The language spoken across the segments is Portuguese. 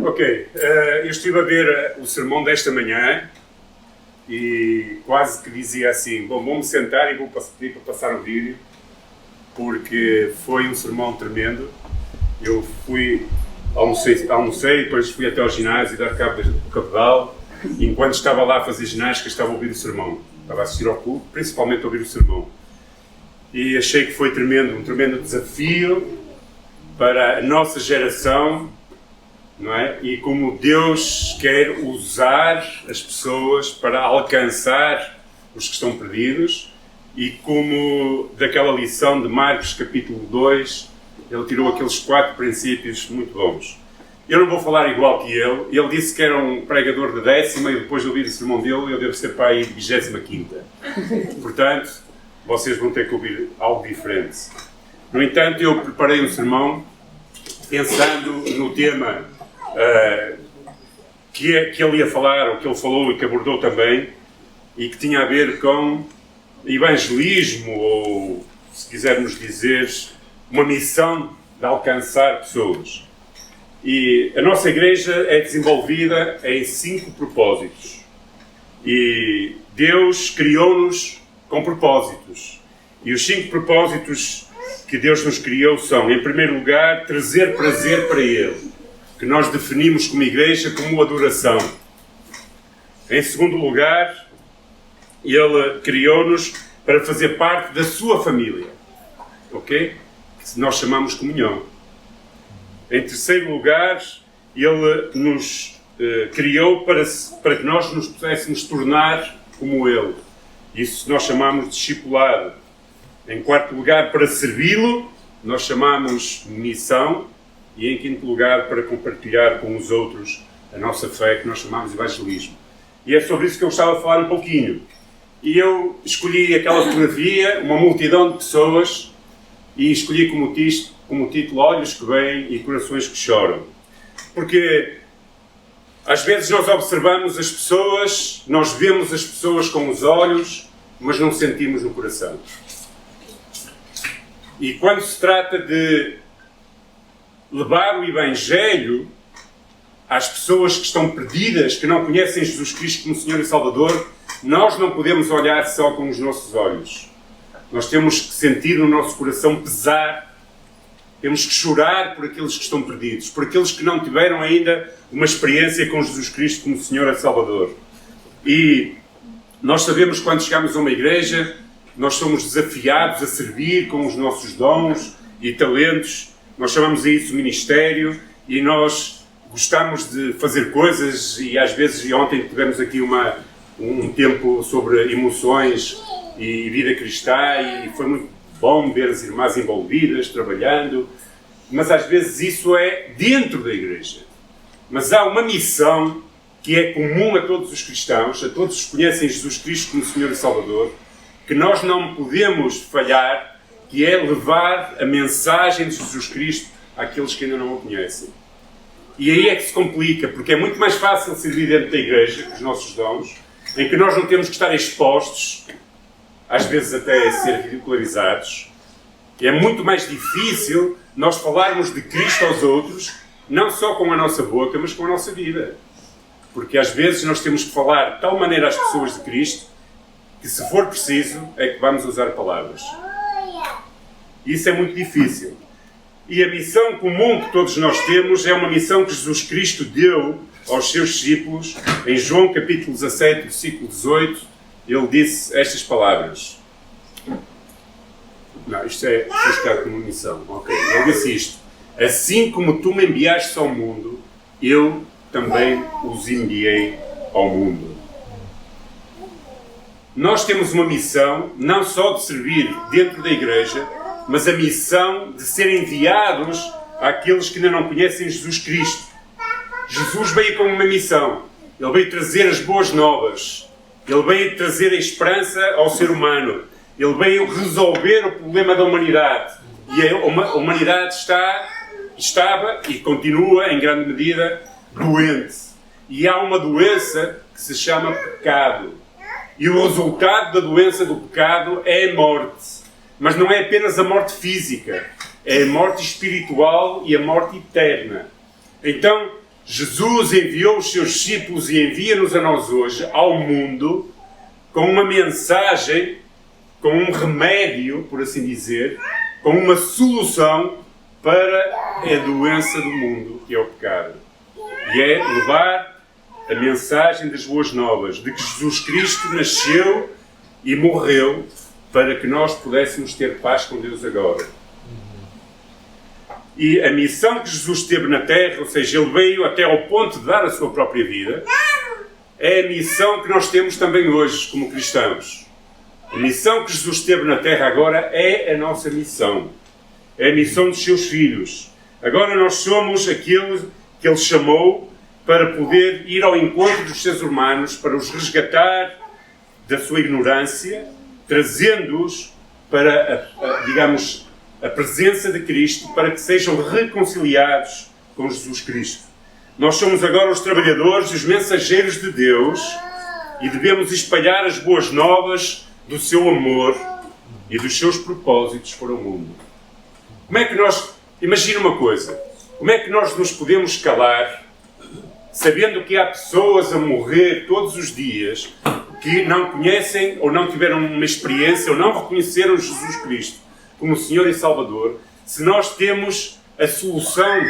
Ok, eu estive a ver o sermão desta manhã e quase que dizia assim, bom, vou-me sentar e vou pedir para passar o vídeo, porque foi um sermão tremendo. Eu almocei, depois fui até ao ginásio dar cabo do cabedal, e enquanto estava lá a fazer ginástica estava a ouvir o sermão. Estava a assistir ao culto, principalmente a ouvir o sermão. E achei que foi tremendo, um tremendo desafio para a nossa geração, não é? E como Deus quer usar as pessoas para alcançar os que estão perdidos, e como daquela lição de Marcos capítulo 2, ele tirou aqueles 4 princípios muito bons. Eu não vou falar igual que ele disse que era um pregador de 10ª e depois de ouvir o sermão dele, eu devo ser para aí de 25ª. Portanto, vocês vão ter que ouvir algo diferente. No entanto, eu preparei um sermão pensando no tema que ele ia falar, ou que ele falou e que abordou também, e que tinha a ver com evangelismo, ou, se quisermos dizer, uma missão de alcançar pessoas. E a nossa igreja é desenvolvida em 5 propósitos. E Deus criou-nos com propósitos. E os 5 propósitos que Deus nos criou são, em primeiro lugar, trazer prazer para Ele, que nós definimos como igreja como adoração. Em segundo lugar, Ele criou-nos para fazer parte da sua família, ok? Que nós chamamos comunhão. Em terceiro lugar, Ele nos criou para que nós nos pudéssemos tornar como Ele. Isso nós chamamos de discipulado. Em quarto lugar, para servi-lo, nós chamamos missão. E em quinto lugar, para compartilhar com os outros a nossa fé, que nós chamamos de evangelismo. E é sobre isso que eu gostava de falar um pouquinho. E eu escolhi aquela fotografia, uma multidão de pessoas, e escolhi como título Olhos que veem e Corações que choram. Porque às vezes nós observamos as pessoas, nós vemos as pessoas com os olhos, mas não sentimos no coração. E quando se trata de levar o Evangelho às pessoas que estão perdidas, que não conhecem Jesus Cristo como Senhor e Salvador, nós não podemos olhar só com os nossos olhos. Nós temos que sentir no nosso coração pesar, temos que chorar por aqueles que estão perdidos, por aqueles que não tiveram ainda uma experiência com Jesus Cristo como Senhor e Salvador. E nós sabemos que quando chegamos a uma igreja, nós somos desafiados a servir com os nossos dons e talentos. Nós chamamos a isso ministério, e nós gostamos de fazer coisas, e às vezes, e ontem tivemos aqui um tempo sobre emoções e vida cristã, e foi muito bom ver as irmãs envolvidas, trabalhando, mas às vezes isso é dentro da igreja. Mas há uma missão que é comum a todos os cristãos, a todos os que conhecem Jesus Cristo como Senhor e Salvador, que nós não podemos falhar, que é levar a mensagem de Jesus Cristo àqueles que ainda não o conhecem. E aí é que se complica, porque é muito mais fácil servir dentro da igreja, com os nossos dons, em que nós não temos que estar expostos, às vezes até a ser ridicularizados. E é muito mais difícil nós falarmos de Cristo aos outros, não só com a nossa boca, mas com a nossa vida. Porque às vezes nós temos que falar de tal maneira às pessoas de Cristo, que se for preciso, é que vamos usar palavras. Isso é muito difícil. E a missão comum que todos nós temos é uma missão que Jesus Cristo deu aos seus discípulos. Em João capítulo 17, versículo 18, ele disse estas palavras. Não, isto é buscar como missão. Ok, ele disse isto. Assim como tu me enviaste ao mundo, eu também os enviei ao mundo. Nós temos uma missão, não só de servir dentro da igreja, mas a missão de ser enviados àqueles que ainda não conhecem Jesus Cristo. Jesus veio com uma missão. Ele veio trazer as boas novas. Ele veio trazer a esperança ao ser humano. Ele veio resolver o problema da humanidade. E a humanidade estava e continua, em grande medida, doente. E há uma doença que se chama pecado. E o resultado da doença do pecado é a morte. Mas não é apenas a morte física, é a morte espiritual e a morte eterna. Então, Jesus enviou os seus discípulos e envia-nos a nós hoje, ao mundo, com uma mensagem, com um remédio, por assim dizer, com uma solução para a doença do mundo, que é o pecado. E é levar a mensagem das boas novas, de que Jesus Cristo nasceu e morreu para que nós pudéssemos ter paz com Deus agora. E a missão que Jesus teve na Terra, ou seja, Ele veio até ao ponto de dar a sua própria vida, é a missão que nós temos também hoje, como cristãos. A missão que Jesus teve na Terra agora é a nossa missão. É a missão dos seus filhos. Agora nós somos aqueles que Ele chamou para poder ir ao encontro dos seres humanos, para os resgatar da sua ignorância, trazendo-os para, digamos, a presença de Cristo, para que sejam reconciliados com Jesus Cristo. Nós somos agora os trabalhadores, os mensageiros de Deus e devemos espalhar as boas novas do seu amor e dos seus propósitos para o mundo. Como é que nós... Imagina uma coisa. Como é que nós nos podemos calar sabendo que há pessoas a morrer todos os dias que não conhecem ou não tiveram uma experiência ou não reconheceram Jesus Cristo como Senhor e Salvador, se nós temos a solução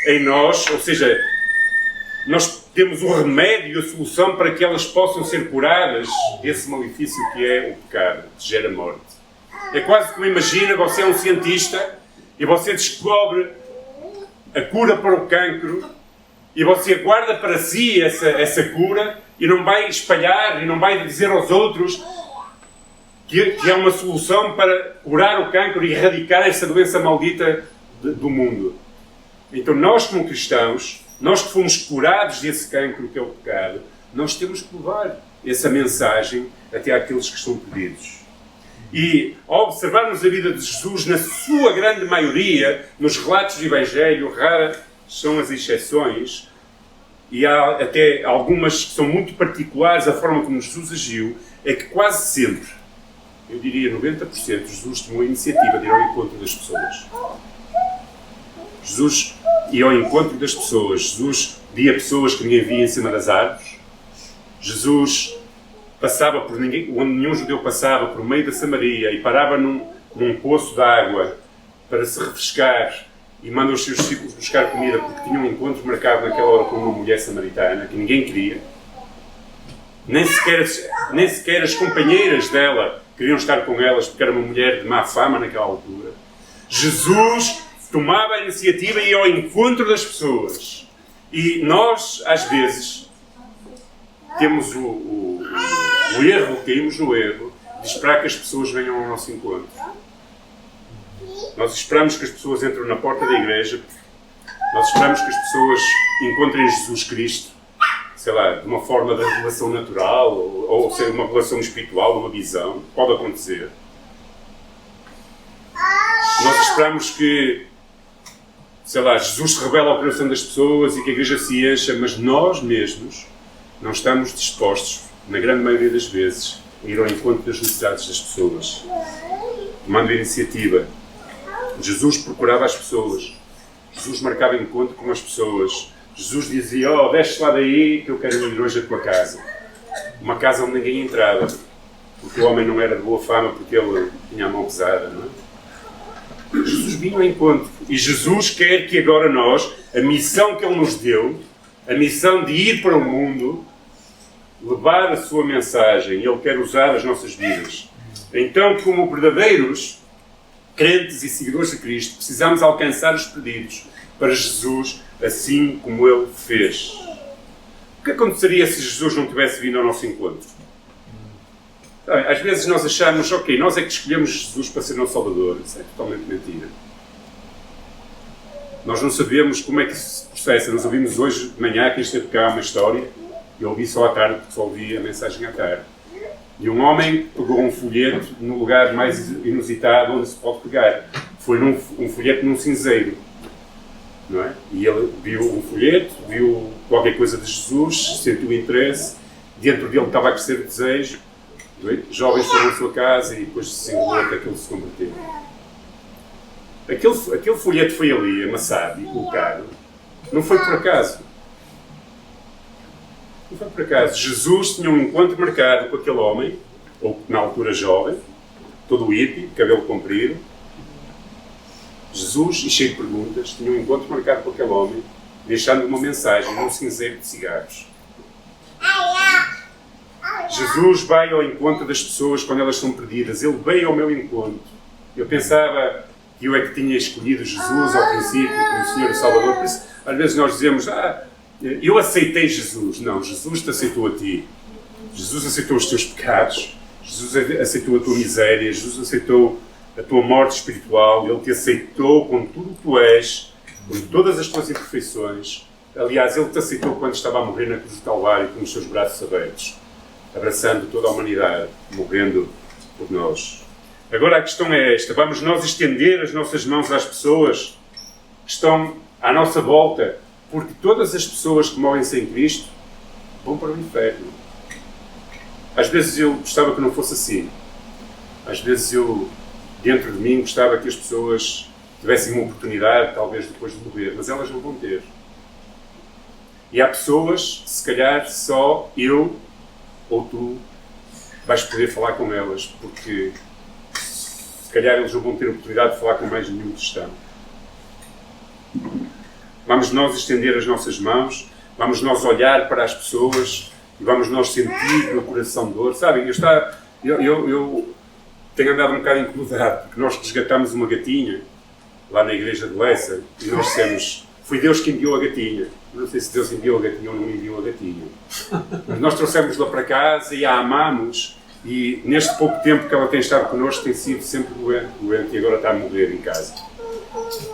em nós, ou seja, nós temos o remédio, a solução para que elas possam ser curadas desse malefício que é o pecado, que gera morte. É quase como imagina, você é um cientista e você descobre a cura para o cancro e você guarda para si essa cura e não vai espalhar e não vai dizer aos outros que é uma solução para curar o cancro e erradicar essa doença maldita do mundo. Então nós, como cristãos, nós que fomos curados desse cancro que é o pecado, nós temos que levar essa mensagem até àqueles que estão perdidos. E ao observarmos a vida de Jesus, na sua grande maioria, nos relatos do Evangelho, raras são as exceções, e há até algumas que são muito particulares, a forma como Jesus agiu, é que quase sempre, eu diria 90%, Jesus tomou a iniciativa de ir ao encontro das pessoas. Jesus ia ao encontro das pessoas. Jesus via pessoas que ninguém via em cima das árvores. Jesus passava por ninguém, onde nenhum judeu passava, por meio da Samaria, e parava num poço de água para se refrescar e manda os seus discípulos buscar comida porque tinha um encontro marcado naquela hora com uma mulher samaritana que ninguém queria. Nem sequer as companheiras dela queriam estar com elas porque era uma mulher de má fama naquela altura. Jesus tomava a iniciativa e ia ao encontro das pessoas. E nós, às vezes, temos o erro, caímos no erro de esperar que as pessoas venham ao nosso encontro. Nós esperamos que as pessoas entrem na porta da igreja, nós esperamos que as pessoas encontrem Jesus Cristo, sei lá, de uma forma de relação natural, ou seja, uma relação espiritual, uma visão, pode acontecer. Nós esperamos que, sei lá, Jesus se revela ao coração das pessoas e que a igreja se encha, mas nós mesmos não estamos dispostos, na grande maioria das vezes, a ir ao encontro das necessidades das pessoas. Tomando a iniciativa. Jesus procurava as pessoas. Jesus marcava encontro com as pessoas. Jesus dizia, desce lá daí que eu quero ir hoje à tua casa. Uma casa onde ninguém entrava. Porque o homem não era de boa fama, porque ele tinha a mão pesada, não é? Jesus vinha ao encontro. E Jesus quer que agora nós, a missão que Ele nos deu, a missão de ir para o mundo, levar a sua mensagem, Ele quer usar as nossas vidas. Então, como verdadeiros crentes e seguidores de Cristo, precisamos alcançar os perdidos para Jesus, assim como Ele fez. O que aconteceria se Jesus não tivesse vindo ao nosso encontro? Às vezes nós achamos, nós é que escolhemos Jesus para ser nosso Salvador. Isso é totalmente mentira. Nós não sabemos como é que isso se processa. Nós ouvimos hoje de manhã que isto é tocar uma história. Eu ouvi só à tarde, porque só ouvi a mensagem à tarde. E um homem pegou um folheto no lugar mais inusitado onde se pode pegar. Foi um folheto num cinzeiro. Não é? E ele viu um folheto, viu qualquer coisa de Jesus, sentiu interesse, dentro dele estava a crescer o desejo. Jovens foram à sua casa e depois se enrolou que aquilo se converteu. Aquele folheto foi ali amassado e colocado. Não foi por acaso. Não foi por acaso. Jesus tinha um encontro marcado com aquele homem, ou na altura jovem, todo hippie, cabelo comprido. Jesus, e cheio de perguntas, tinha um encontro marcado com aquele homem, deixando uma mensagem num cinzeiro de cigarros. Jesus vai ao encontro das pessoas quando elas estão perdidas. Ele veio ao meu encontro. Eu pensava que eu é que tinha escolhido Jesus ao princípio como Senhor e Salvador. Por isso, às vezes nós dizemos, eu aceitei Jesus. Não, Jesus te aceitou a ti. Jesus aceitou os teus pecados. Jesus aceitou a tua miséria. Jesus aceitou a tua morte espiritual. Ele te aceitou com tudo o que tu és, com todas as tuas imperfeições. Aliás, Ele te aceitou quando estava a morrer na cruz do Calvário com os seus braços abertos, abraçando toda a humanidade, morrendo por nós. Agora a questão é esta: vamos nós estender as nossas mãos às pessoas que estão à nossa volta, porque todas as pessoas que morrem sem Cristo vão para o inferno. Às vezes eu gostava que não fosse assim. Às vezes eu, dentro de mim, gostava que as pessoas tivessem uma oportunidade, talvez depois de morrer, mas elas não vão ter. E há pessoas, se calhar só eu ou tu vais poder falar com elas, porque se calhar eles não vão ter a oportunidade de falar com mais nenhum cristão. Vamos nós estender as nossas mãos, vamos nós olhar para as pessoas e vamos nós sentir no coração dor. Sabem, eu tenho andado um bocado incomodado, porque nós resgatamos uma gatinha lá na igreja de Lessa e nós dissemos, foi Deus que enviou a gatinha. Não sei se Deus enviou a gatinha ou não enviou a gatinha. Mas nós trouxemos-la para casa e a amamos, e neste pouco tempo que ela tem estado connosco tem sido sempre doente e agora está a morrer em casa.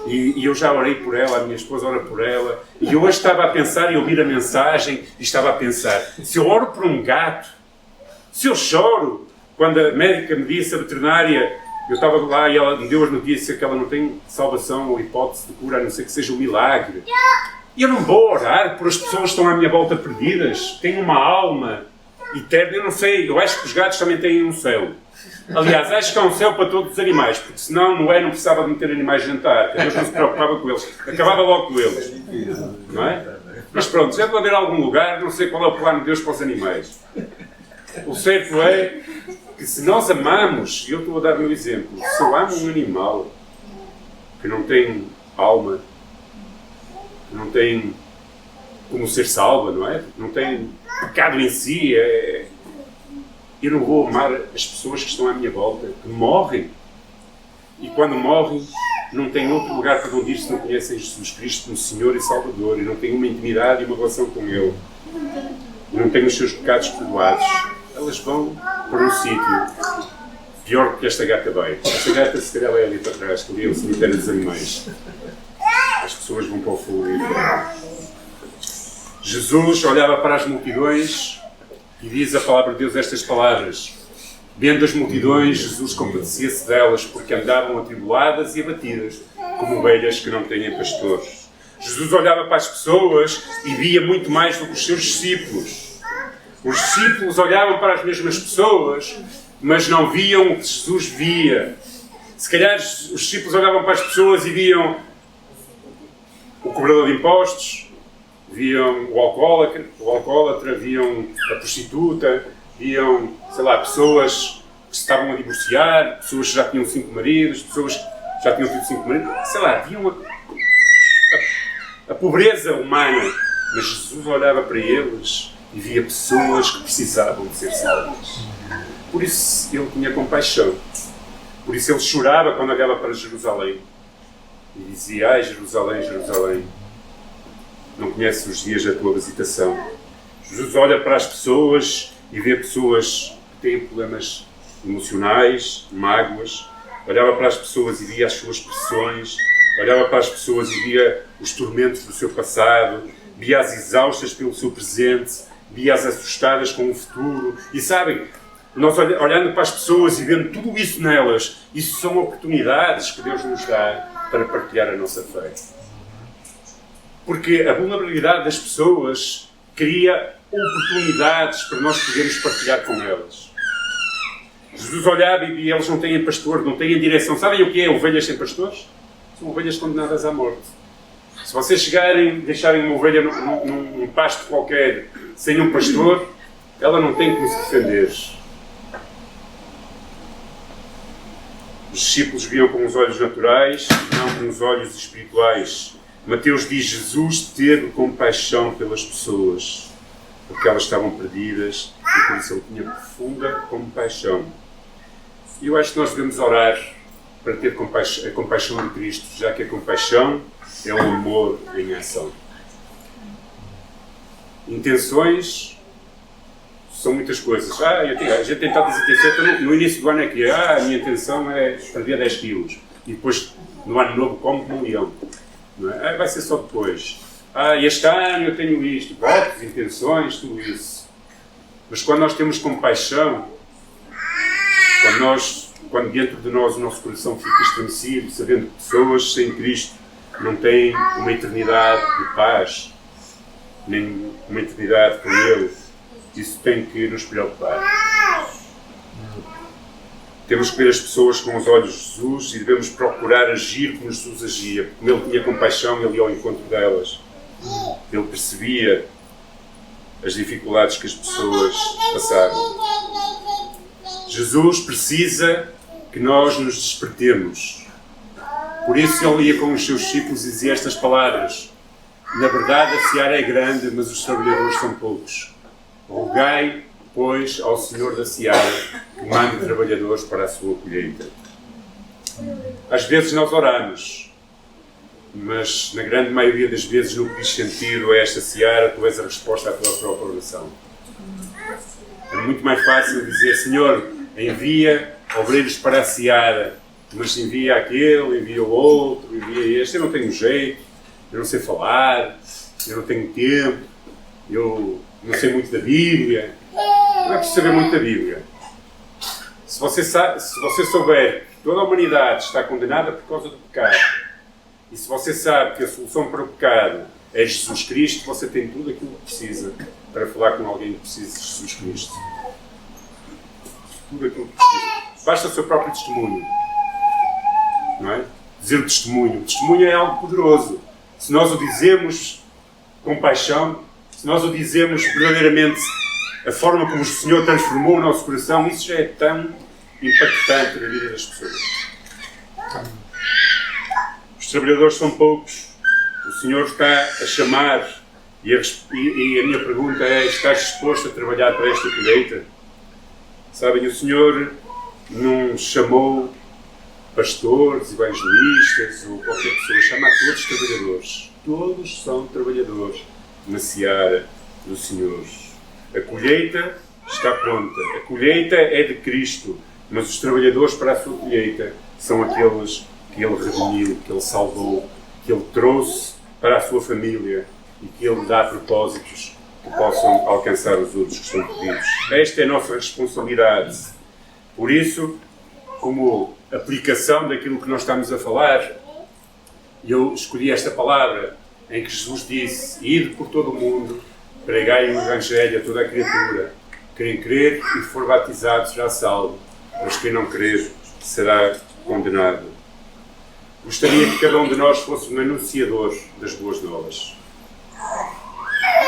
E eu já orei por ela, a minha esposa ora por ela, e eu hoje estava a pensar e ouvir a mensagem e estava a pensar, se eu oro por um gato, se eu choro, quando a médica me disse, a veterinária, eu estava lá e ela me deu as notícias que ela não tem salvação ou hipótese de cura, a não ser que seja um milagre. E eu não vou orar por as pessoas que estão à minha volta perdidas, têm uma alma eterna, eu não sei, eu acho que os gatos também têm um céu. Aliás, acho que há um céu para todos os animais, porque senão Noé não precisava de meter animais a jantar, Deus não se preocupava com eles, acabava logo com eles. Não é? Mas pronto, já deve haver algum lugar, não sei qual é o plano de Deus para os animais. O certo é que se nós amamos, e eu estou a dar o meu exemplo, se eu amo um animal que não tem alma, que não tem como ser salva, não é? Não tem pecado em si, eu não vou amar as pessoas que estão à minha volta, que morrem. E quando morrem, não têm outro lugar para onde ir se não conhecem Jesus Cristo como Senhor e Salvador, e não têm uma intimidade e uma relação com Ele, e não têm os seus pecados perdoados. Elas vão para um sítio pior que esta gata vai. Esta gata se calhar vai ali para trás, que ali é o cemitério dos animais. As pessoas vão para o fogo e Jesus olhava para as multidões e diz a palavra de Deus estas palavras: vendo as multidões, Jesus compadecia-se delas, porque andavam atribuladas e abatidas, como ovelhas que não têm pastores. Jesus olhava para as pessoas e via muito mais do que os seus discípulos. Os discípulos olhavam para as mesmas pessoas, mas não viam o que Jesus via. Se calhar os discípulos olhavam para as pessoas e viam o cobrador de impostos, viam o alcoólatra, viam a prostituta, viam, sei lá, pessoas que se estavam a divorciar, pessoas que já tinham 5 maridos, pessoas que já tinham tido 5 maridos, sei lá, viam a pobreza humana. Mas Jesus olhava para eles e via pessoas que precisavam de ser salvas. Por isso ele tinha compaixão. Por isso ele chorava quando olhava para Jerusalém. E dizia: ai, Jerusalém, Jerusalém, não conheces os dias da tua visitação. Jesus olha para as pessoas e vê pessoas que têm problemas emocionais, mágoas. Olhava para as pessoas e via as suas pressões. Olhava para as pessoas e via os tormentos do seu passado. Via-as exaustas pelo seu presente. Via-as assustadas com o futuro. E sabem, nós olhando para as pessoas e vendo tudo isso nelas, isso são oportunidades que Deus nos dá para partilhar a nossa fé. Porque a vulnerabilidade das pessoas cria oportunidades para nós podermos partilhar com elas. Jesus olhava e via: eles não têm pastor, não têm direção. Sabem o que é ovelhas sem pastores? São ovelhas condenadas à morte. Se vocês chegarem, deixarem uma ovelha num pasto qualquer, sem um pastor, ela não tem como se defender. Os discípulos viam com os olhos naturais, não com os olhos espirituais. Mateus diz: Jesus teve compaixão pelas pessoas, porque elas estavam perdidas, e por isso ele tinha profunda compaixão. E eu acho que nós devemos orar para ter a compaixão de Cristo, já que a compaixão é o amor em ação. Intenções são muitas coisas. A gente tem tantas intenções. No início do ano é que a minha intenção é perder 10 quilos. E depois, no ano novo, como um leão. Não é? Vai ser só depois. Este ano eu tenho isto. Votos, intenções, tudo isso. Mas quando nós temos compaixão, quando dentro de nós o nosso coração fica estremecido, sabendo que pessoas sem Cristo não têm uma eternidade de paz, nem uma eternidade com Ele, isso tem que nos preocupar. Temos que ver as pessoas com os olhos de Jesus e devemos procurar agir como Jesus agia. Como Ele tinha compaixão, Ele ia ao encontro delas. Ele percebia as dificuldades que as pessoas passavam. Jesus precisa que nós nos despertemos. Por isso Ele ia com os seus discípulos e dizia estas palavras: na verdade a seara é grande, mas os trabalhadores são poucos. Rogai, pois, ao Senhor da seara que mande trabalhadores para a sua colheita. Às vezes nós oramos, mas na grande maioria das vezes no que diz sentido a esta seara, tu és a resposta à tua própria oração. É muito mais fácil dizer: Senhor, envia obreiros para a seara, mas envia aquele, envia o outro, envia este. Eu não tenho jeito, eu não sei falar, eu não tenho tempo, eu não sei muito da Bíblia. Não é preciso saber muito da Bíblia. Se você souber que toda a humanidade está condenada por causa do pecado, e se você sabe que a solução para o pecado é Jesus Cristo, você tem tudo aquilo que precisa para falar com alguém que precisa de Jesus Cristo. Tudo aquilo que precisa. Basta o seu próprio testemunho. Não é? Dizer o testemunho. O testemunho é algo poderoso. Se nós o dizemos com paixão, se nós o dizemos verdadeiramente a forma como o Senhor transformou o nosso coração, isso já é tão impactante na vida das pessoas. Os trabalhadores são poucos. O Senhor está a chamar e a minha pergunta é: estás disposto a trabalhar para esta colheita? Sabem, o Senhor não chamou pastores, evangelistas ou qualquer pessoa, chama a todos trabalhadores. Todos são trabalhadores na seara do Senhor. A colheita está pronta. A colheita é de Cristo, mas os trabalhadores para a sua colheita são aqueles que Ele redimiu, que Ele salvou, que Ele trouxe para a sua família e que Ele dá propósitos que possam alcançar os outros que estão perdidos. Esta é a nossa responsabilidade. Por isso, como aplicação daquilo que nós estamos a falar, eu escolhi esta palavra em que Jesus disse: ide por todo o mundo, pregai o Evangelho a toda a criatura. Quem crer e for batizado será salvo, mas quem não crer será condenado. Gostaria que cada um de nós fosse um anunciador das boas novas.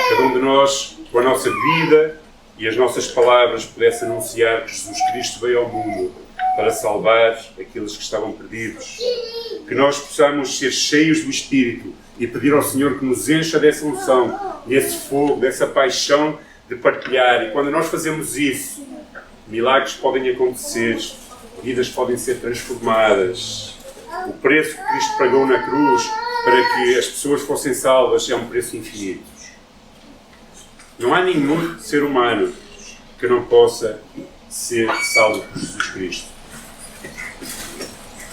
Cada um de nós, com a nossa vida e as nossas palavras, pudesse anunciar que Jesus Cristo veio ao mundo para salvar aqueles que estavam perdidos. Que nós possamos ser cheios do Espírito e pedir ao Senhor que nos encha dessa unção, desse fogo, dessa paixão de partilhar. E quando nós fazemos isso, milagres podem acontecer, vidas podem ser transformadas. O preço que Cristo pagou na cruz para que as pessoas fossem salvas é um preço infinito. Não há nenhum ser humano que não possa ser salvo por Jesus Cristo,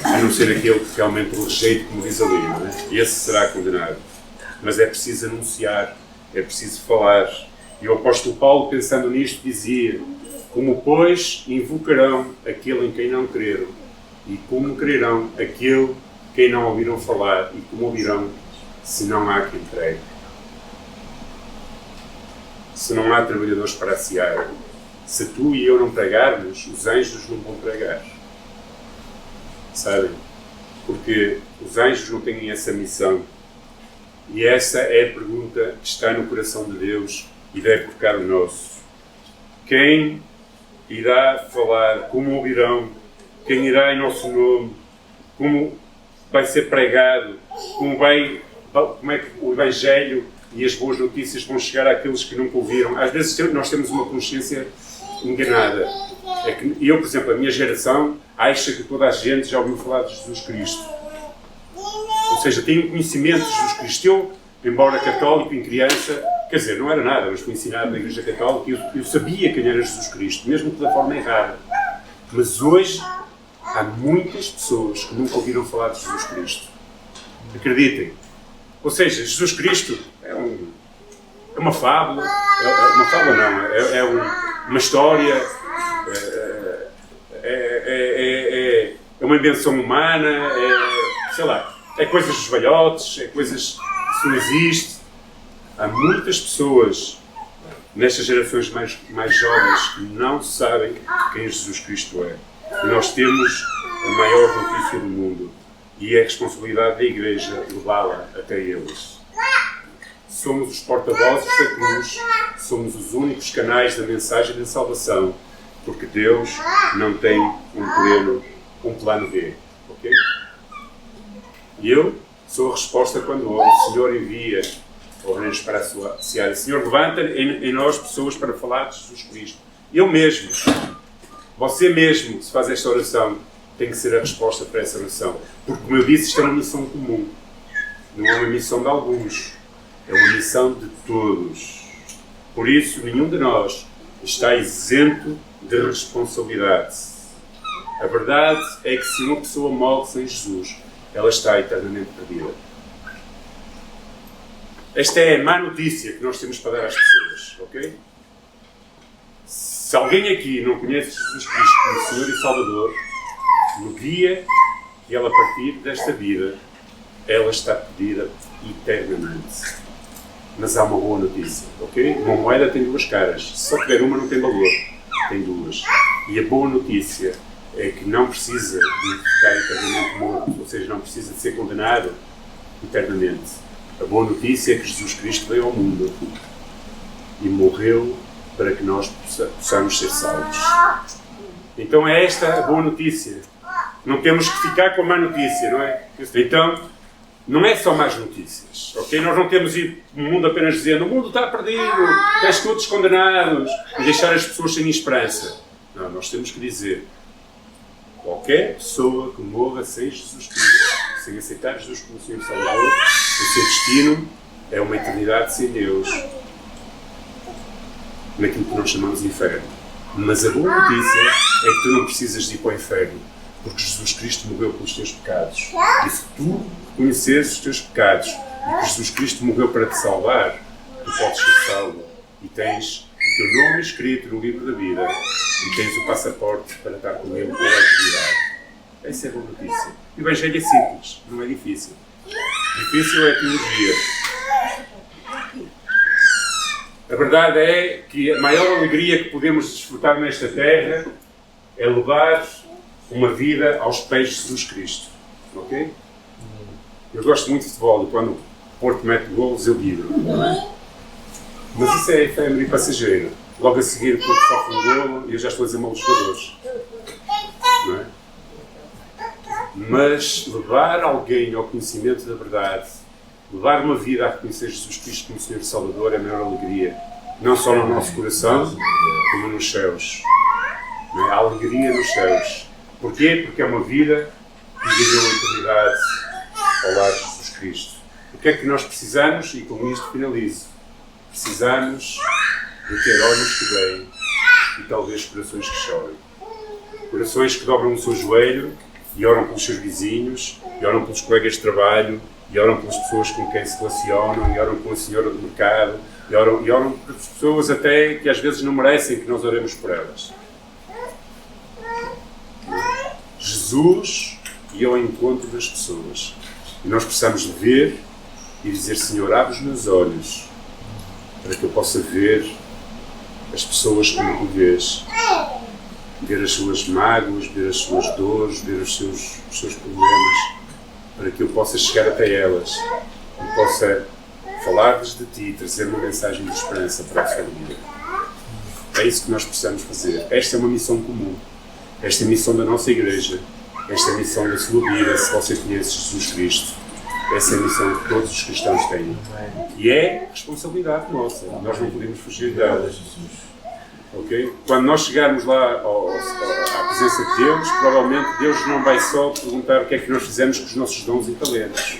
a não ser aquele que realmente o rejeita, como diz ali, não é? Esse será condenado. Mas é preciso anunciar, é preciso falar. E o apóstolo Paulo, pensando nisto, dizia: como, pois, invocarão aquele em quem não creram? E como crerão aquele quem não ouviram falar? E como ouvirão, se não há quem pregue? Se não há trabalhadores para a seara, se tu e eu não pregarmos, os anjos não vão pregar. Sabem? Porque os anjos não têm essa missão E essa é a pergunta que está no coração de Deus e deve tocar o nosso. Quem irá falar? Como ouvirão? Quem irá em nosso nome? Como vai ser pregado? Como é que o Evangelho e as boas notícias vão chegar àqueles que nunca ouviram? Às vezes nós temos uma consciência enganada. É que eu, por exemplo, a minha geração acha que toda a gente já ouviu falar de Jesus Cristo. Ou seja, tem um conhecimento de Jesus Cristo. Eu, embora católico em criança, quer dizer, não era nada, mas fui ensinado na Igreja Católica e eu sabia quem era Jesus Cristo, mesmo que da forma errada. Mas hoje há muitas pessoas que nunca ouviram falar de Jesus Cristo. Acreditem. Ou seja, Jesus Cristo é uma fábula, uma fábula não, uma história, é uma invenção humana, sei lá, é coisas dos velhotes, é coisas que não existe. Há muitas pessoas nestas gerações mais jovens que não sabem quem Jesus Cristo é. E nós temos a maior notícia do mundo e é a responsabilidade da Igreja levá-la até eles. Somos os porta-vozes da cruz, somos os únicos canais da mensagem da salvação, porque Deus não tem um plano B, ok? E eu sou a resposta quando o Senhor envia obreiros para a sua seara. Senhor, levanta em nós pessoas para falar de Jesus Cristo. Eu mesmo, você mesmo, se faz esta oração, tem que ser a resposta para essa oração. Porque, como eu disse, isto é uma missão comum. Não é uma missão de alguns. É uma missão de todos. Por isso, nenhum de nós está isento de responsabilidade. A verdade é que se uma pessoa morre sem Jesus, ela está eternamente perdida. Esta é a má notícia que nós temos para dar às pessoas, ok? Se alguém aqui não conhece Jesus Cristo como Senhor e Salvador, no dia que ela partir desta vida, ela está perdida eternamente. Mas há uma boa notícia, ok? Uma moeda tem duas caras. Se só tiver uma, não tem valor. Tem duas. E a boa notícia é que não precisa de ficar eternamente morto, ou seja, não precisa de ser condenado eternamente. A boa notícia é que Jesus Cristo veio ao mundo e morreu para que nós possamos ser salvos. Então é esta a boa notícia. Não temos que ficar com a má notícia, não é? Então, não é só más notícias, ok? Nós não temos ido no mundo apenas dizendo o mundo está perdido, estás todos condenados e deixar as pessoas sem esperança. Não, nós temos que dizer qualquer pessoa que morra sem Jesus Cristo, sem aceitar Jesus como Senhor e Salvador, o seu destino é uma eternidade sem Deus, naquilo que nós chamamos de inferno. Mas a boa notícia é que tu não precisas de ir para o inferno, porque Jesus Cristo morreu pelos teus pecados. E se tu reconheceres os teus pecados e que Jesus Cristo morreu para te salvar, tu podes ser salvo e tens o teu nome escrito no livro da vida e tens o passaporte para estar com Ele pela eternidade. Essa é a boa notícia. O Evangelho é simples, não é difícil. Difícil é a teologia. A verdade é que a maior alegria que podemos desfrutar nesta terra é levar uma vida aos pés de Jesus Cristo. Ok? Eu gosto muito de futebol e quando o Porto mete golos eu vibro. Mas isso é efêmero e passageiro. Logo a seguir o Porto sofre um golo e eu já estou a dizer mal dos jogadores. Não é? Mas levar alguém ao conhecimento da verdade, levar uma vida a reconhecer Jesus Cristo como Senhor e Salvador é a maior alegria. Não só no nosso coração, como nos céus. Não é? Há alegria nos céus. Porquê? Porque é uma vida que viveu a eternidade ao lado de Jesus Cristo. O que é que nós precisamos? E com isto finalizo. Precisamos de ter olhos que veem e talvez corações que chorem. Corações que dobram o seu joelho e oram pelos seus vizinhos, e oram pelos colegas de trabalho, e oram pelas pessoas com quem se relacionam, e oram com a senhora do mercado, e oram pelas pessoas até que às vezes não merecem que nós oremos por elas. Jesus ia ao encontro das pessoas. E nós precisamos de ver e dizer: Senhor, abre os meus olhos para que eu possa ver as pessoas como tu vês. Ver as suas mágoas, ver as suas dores, ver os seus problemas, para que eu possa chegar até elas e possa falar-lhes de Ti, trazer uma mensagem de esperança para a sua vida. É isso que nós precisamos fazer. Esta é uma missão comum. Esta é a missão da nossa igreja. Esta é a missão da sua vida, se você conhece Jesus Cristo. Essa é a missão que todos os cristãos têm. E é responsabilidade nossa. Nós não podemos fugir dela. Okay? Quando nós chegarmos lá à presença de Deus, provavelmente Deus não vai só perguntar o que é que nós fizemos com os nossos dons e talentos.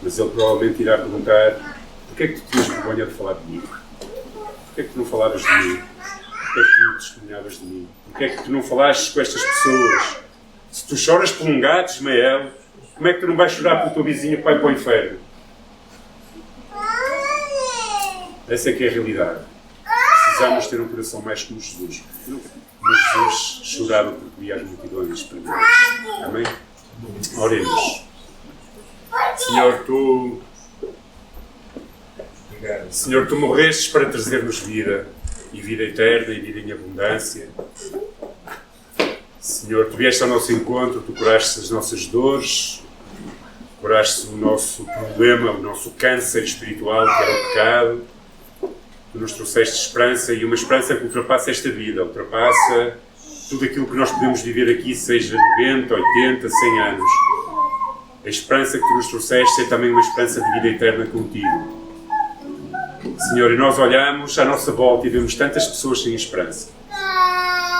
Mas Ele provavelmente irá perguntar: porquê é que tu tinhas vergonha de falar de mim? Porquê é que tu não falavas de mim? Porquê é que tu não testemunhavas de mim? Porquê é que tu não falaste com estas pessoas? Se tu choras por um gato, Ismael, como é que tu não vais chorar pelo teu vizinho que vai para o inferno? Essa é que é a realidade. Precisamos ter um coração mais como Jesus. Mas Jesus chorava porque via as multidões para Deus. Amém? Oremos. Senhor, Tu morrestes para trazer-nos vida, e vida eterna, e vida em abundância. Senhor, Tu vieste ao nosso encontro, Tu curaste as nossas dores, curaste o nosso problema, o nosso câncer espiritual, que era o pecado. Tu nos trouxeste esperança, e uma esperança que ultrapassa esta vida, ultrapassa tudo aquilo que nós podemos viver aqui, seja 90, 80, 100 anos. A esperança que Tu nos trouxeste é também uma esperança de vida eterna contigo. Senhor, e nós olhamos à nossa volta e vemos tantas pessoas sem esperança.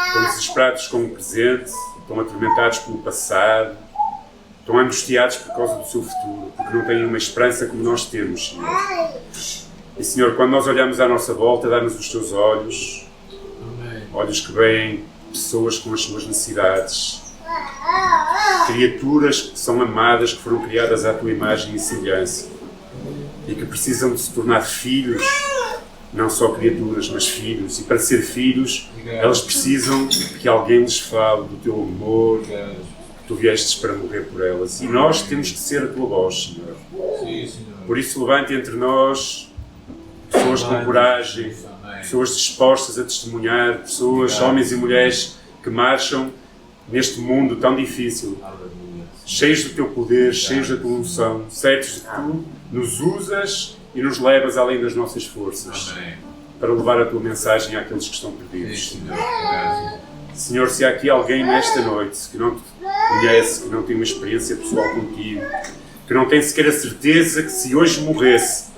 Estão desesperados com o presente, estão atormentados pelo passado, estão angustiados por causa do seu futuro, porque não têm uma esperança como nós temos, Senhor. E, Senhor, quando nós olhamos à nossa volta, dá-nos os Teus olhos, olhos que veem pessoas com as suas necessidades, criaturas que são amadas, que foram criadas à Tua imagem e semelhança, e que precisam de se tornar filhos, não só criaturas, mas filhos. E para ser filhos, elas precisam que alguém lhes fale do Teu amor, que Tu viestes para morrer por elas. E nós temos que ser a Tua voz, Senhor. Por isso, levante entre nós pessoas com coragem, pessoas dispostas a testemunhar, pessoas, homens e mulheres que marcham neste mundo tão difícil, cheios do Teu poder, cheios da Tua unção, certos de que Tu nos usas e nos levas além das nossas forças, para levar a Tua mensagem àqueles que estão perdidos. Senhor, se há aqui alguém nesta noite que não Te conhece, que não tem uma experiência pessoal contigo, que não tem sequer a certeza que se hoje morresse,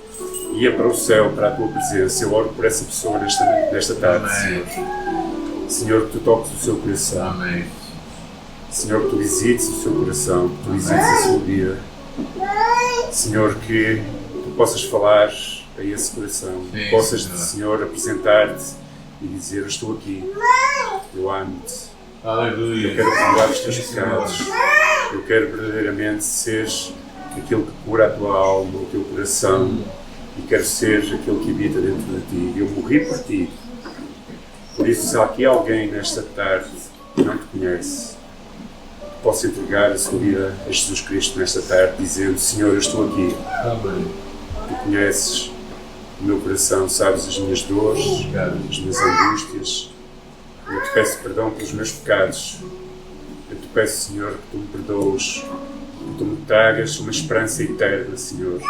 ia para o céu, para a Tua presença, eu oro por essa pessoa nesta tarde, Senhor. Senhor, que Tu toques o seu coração. Amém. Senhor, que Tu visites o seu coração, que Tu visites a sua vida. Senhor, que Tu possas falar a esse coração, que possas, Senhor, apresentar-te e dizer: eu estou aqui, eu amo-te, eu quero perdoar os Teus pecados, eu quero verdadeiramente ser aquele que cura a Tua alma, o Teu coração, e quero ser aquele que habita dentro de Ti. Eu morri por Ti. Por isso, se há aqui alguém nesta tarde que não Te conhece, possa entregar a sua vida a Jesus Cristo nesta tarde, dizendo: Senhor, eu estou aqui. Amém. Tu conheces o meu coração, sabes as minhas dores, as minhas angústias. Eu Te peço perdão pelos meus pecados. Eu Te peço, Senhor, que Tu me perdoes, que Tu me tragas uma esperança eterna, Senhor.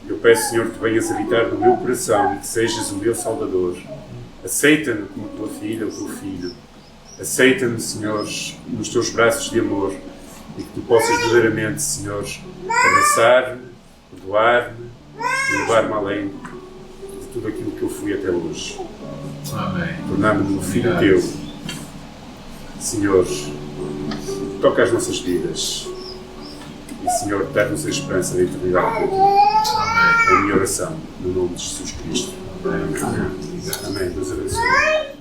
Eu peço, Senhor, que Tu venhas habitar no meu coração e que sejas o meu Salvador. Aceita-me como Tua filha ou Teu filho. Aceita-me, Senhor, nos Teus braços de amor, e que Tu possas verdadeiramente, Senhor, abraçar-me, perdoar-me e levar-me além de tudo aquilo que eu fui até hoje. Amém. Tornar-me um filho Teu. Senhor, toca as nossas vidas e, Senhor, dá-nos a esperança da eternidade contigo. Amém. É a minha oração, no nome de Jesus Cristo. Amém. Amém. Deus abençoe.